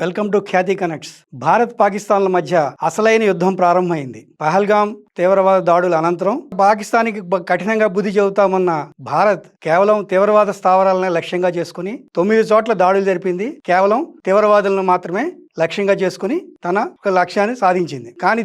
Welcome to Khyati connects. Bharat పాకిస్తాన్ల మధ్య అసలైన యుద్ధం ప్రారంభమైంది. పహల్గాం తీవ్రవాద దాడుల అనంతరం పాకిస్తాన్కి కఠినంగా బుద్ధి చెబుతామన్న భారత్ కేవలం తీవ్రవాద స్థావరాలనే లక్ష్యంగా చేసుకుని 9 చోట్ల దాడులు జరిపింది. కేవలం తీవ్రవాదులను మాత్రమే లక్ష్యంగా చేసుకుని తన ఒక లక్ష్యాన్ని సాధించింది. కానీ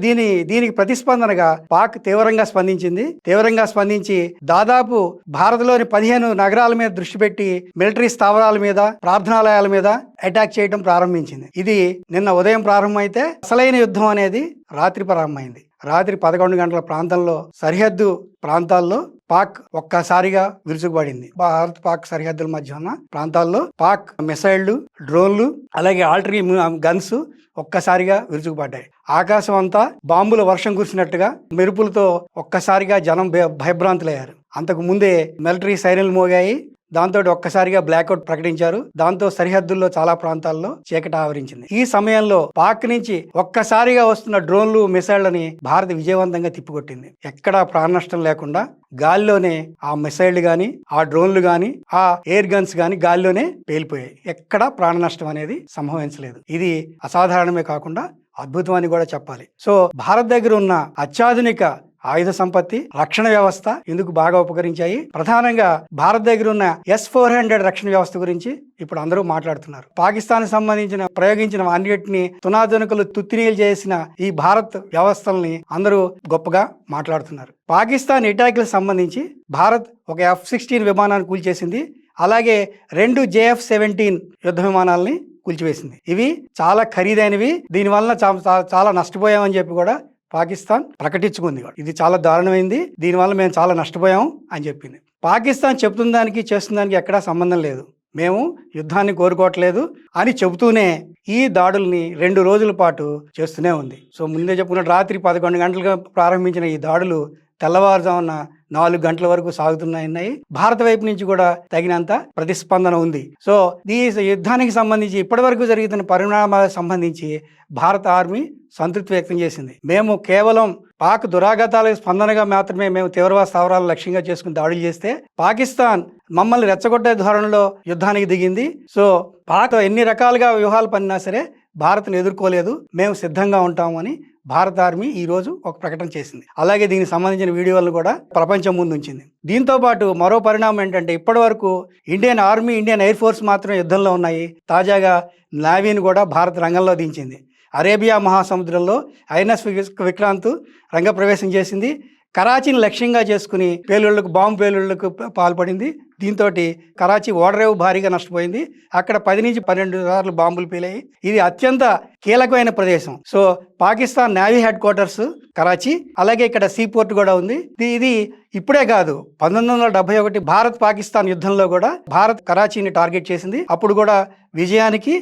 దీనికి ప్రతిస్పందనగా పాక్ తీవ్రంగా స్పందించి దాదాపు భారత్లోని 15 నగరాల మీద దృష్టి పెట్టి మిలిటరీ స్థావరాల మీద, ప్రార్థనాలయాల మీద అటాక్ చేయడం ప్రారంభించింది. ఇది నిన్న ఉదయం ప్రారంభమైతే అసలైన యుద్ధం అనేది రాత్రి ప్రారంభమైంది. రాత్రి 11 గంటల ప్రాంతంలో సరిహద్దు ప్రాంతాల్లో పాక్ ఒక్కసారిగా విరుచుకుపడింది. భారత్ పాక్ సరిహద్దుల మధ్య ఉన్న ప్రాంతాల్లో పాక్ మిసైళ్లు, డ్రోన్లు, అలాగే ఆర్టరీ గన్స్ ఒక్కసారిగా విరుచుకుపడ్డాయి. ఆకాశం అంతా బాంబుల వర్షం కురిసినట్టుగా మెరుపులతో ఒక్కసారిగా జనం భయభ్రాంతులయ్యారు. అంతకు ముందే మిలిటరీ సైరన్లు మోగాయి. దాంతో ఒక్కసారిగా బ్లాక్అవుట్ ప్రకటించారు. దాంతో సరిహద్దుల్లో చాలా ప్రాంతాల్లో చీకటి ఆవరించింది. ఈ సమయంలో పాక్ నుంచి ఒక్కసారిగా వస్తున్న డ్రోన్లు, మిసైళ్లని భారత్ విజయవంతంగా తిప్పికొట్టింది. ఎక్కడా ప్రాణ నష్టం లేకుండా గాల్లోనే ఆ మిసైళ్లు గాని, ఆ డ్రోన్లు గాని, ఆ ఎయిర్ గన్స్ గాని గాల్లోనే పేలిపోయాయి. ఎక్కడా ప్రాణ నష్టం అనేది సంభవించలేదు. ఇది అసాధారణమే కాకుండా అద్భుతం అని కూడా చెప్పాలి. సో భారత్ దగ్గర ఉన్న అత్యాధునిక ఆయుధ సంపత్తి, రక్షణ వ్యవస్థ ఇందుకు బాగా ఉపకరించాయి. ప్రధానంగా భారత్ దగ్గర ఉన్న S-400 రక్షణ వ్యవస్థ గురించి ఇప్పుడు అందరూ మాట్లాడుతున్నారు. పాకిస్తాన్ సంబంధించిన ప్రయోగించిన అన్నిటిని తునాతునకలు తుత్తినీలు చేసిన ఈ భారత్ వ్యవస్థల్ని అందరూ గొప్పగా మాట్లాడుతున్నారు. పాకిస్తాన్ అటాక్లకు సంబంధించి భారత్ ఒక F-16 విమానాన్ని కూల్చేసింది. అలాగే 2 JF-17 యుద్ధ విమానాలని కూల్చివేసింది. ఇవి చాలా ఖరీదైనవి. దీనివల్ల చాలా నష్టపోయామని చెప్పి కూడా పాకిస్తాన్ ప్రకటించుకుంది. ఇది చాలా దారుణమైంది, దీనివల్ల మేము చాలా నష్టపోయాం అని చెప్పింది. పాకిస్తాన్ చెప్తున్న దానికి చేస్తున్న దానికి ఎక్కడా సంబంధం లేదు, మేము యుద్ధాన్ని కోరుకోవట్లేదు అని చెబుతూనే ఈ దాడుల్ని 2 రోజుల పాటు చేస్తూనే ఉంది. సో ముందే చెప్పుకున్న రాత్రి 11 గంటలుగా ప్రారంభించిన ఈ దాడులు తెల్లవారుజామున 4 గంటల వరకు సాగుతున్నాయి. భారత వైపు నుంచి కూడా తగినంత ప్రతిస్పందన ఉంది. సో ఈ యుద్ధానికి సంబంధించి ఇప్పటి వరకు జరుగుతున్న పరిణామాలకు సంబంధించి భారత ఆర్మీ సంతృప్తి వ్యక్తం చేసింది. మేము కేవలం పాక్ దురాఘాతాలకు స్పందనగా మాత్రమే మేము తీవ్రవాద స్థావరాలను లక్ష్యంగా చేసుకుని దాడులు చేస్తే పాకిస్తాన్ మమ్మల్ని రెచ్చగొట్టే ధోరణిలో యుద్ధానికి దిగింది. సో పాక్ ఎన్ని రకాలుగా వ్యూహాలు పన్నినా సరే భారత్ను ఎదుర్కోలేదు, మేము సిద్ధంగా ఉంటాము అని భారత ఆర్మీ ఈ రోజు ఒక ప్రకటన చేసింది. అలాగే దీనికి సంబంధించిన వీడియోలను కూడా ప్రపంచం ముందు ఉంచింది. దీంతో పాటు మరో పరిణామం ఏంటంటే ఇప్పటి వరకు Indian army, Indian air force మాత్రం యుద్ధంలో ఉన్నాయి. తాజాగా నేవీని కూడా భారత్ రంగంలో దించింది. అరేబియా మహాసముద్రంలో INS విక్రాంత్ రంగప్రవేశం చేసింది. కరాచీని లక్ష్యంగా చేసుకుని బాంబు పేలుళ్లకు పాల్పడింది. దీంతో కరాచీ ఓడరేవు భారీగా నష్టపోయింది. అక్కడ 10 నుంచి 12 సార్లు బాంబులు పేలాయి. ఇది అత్యంత కీలకమైన ప్రదేశం. So Pakistan navy head quarters Karachi, అలాగే ఇక్కడ సీ పోర్ట్ కూడా ఉంది. ఇది ఇప్పుడే కాదు, 1971 భారత్ పాకిస్తాన్ యుద్ధంలో కూడా భారత్ కరాచీని టార్గెట్ చేసింది. అప్పుడు కూడా విజయానికి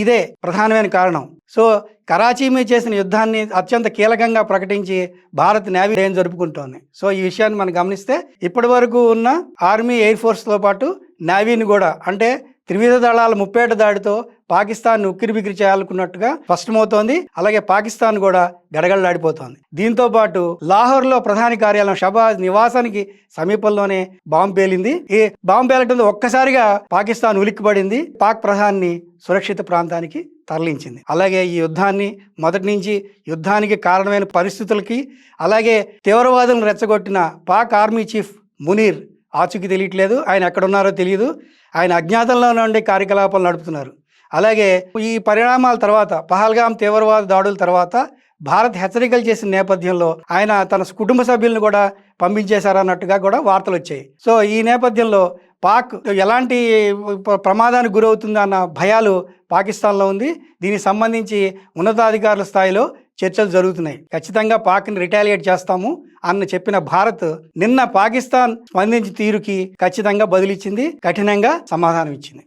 ఇదే ప్రధానమైన కారణం. సో కరాచీ మీద చేసిన యుద్ధాన్ని అత్యంత కీలకంగా ప్రకటించి భారత్ నేవీ ఏం జరుపుకుంటోంది. సో ఈ విషయాన్ని మనం గమనిస్తే ఇప్పటి వరకు ఉన్న ఆర్మీ, ఎయిర్ ఫోర్స్తో పాటు నేవీని కూడా, అంటే త్రివిధ దళాల ముప్పేట దాడితో పాకిస్తాన్ ఉక్కిరిబిక్కిరి చేయాలనుకున్నట్టుగా స్పష్టమవుతోంది. అలాగే పాకిస్తాన్ కూడా గడగడలాడిపోతోంది. దీంతో పాటు లాహోర్లో ప్రధాని కార్యాలయం షహబాజ్ నివాసానికి సమీపంలోనే బాంబు పేలింది. ఈ బాంబు పేలటంతో ఒక్కసారిగా పాకిస్తాన్ ఉలిక్కిపడింది. పాక్ ప్రధాని సురక్షిత ప్రాంతానికి తరలించింది. అలాగే ఈ యుద్ధాన్ని మొదటి నుంచి యుద్ధానికి కారణమైన పరిస్థితులకి, అలాగే తీవ్రవాదులను రెచ్చగొట్టిన పాక్ ఆర్మీ చీఫ్ మునీర్ ఆచూకీ తెలియట్లేదు. ఆయన ఎక్కడున్నారో తెలియదు. ఆయన అజ్ఞాతంలో ఉండే కార్యకలాపాలు నడుపుతున్నారు. అలాగే ఈ పరిణామాల తర్వాత, పహల్గాం తీవ్రవాద దాడుల తర్వాత భారత్ హెచ్చరికలు చేసిన నేపథ్యంలో ఆయన తన కుటుంబ సభ్యులను కూడా పంపించేశారన్నట్టుగా కూడా వార్తలు వచ్చాయి. సో ఈ నేపథ్యంలో పాక్ ఎలాంటి ప్రమాదానికి గురవుతుందన్న భయాలు పాకిస్తాన్లో ఉంది. దీనికి సంబంధించి ఉన్నతాధికారుల స్థాయిలో చర్చలు జరుగుతున్నాయి. ఖచ్చితంగా పాక్ని రిటాలియేట్ చేస్తాము అని చెప్పిన భారత్ నిన్న పాకిస్తాన్ స్పందించిన తీరుకి ఖచ్చితంగా బదులిచ్చింది, కఠినంగా సమాధానం ఇచ్చింది.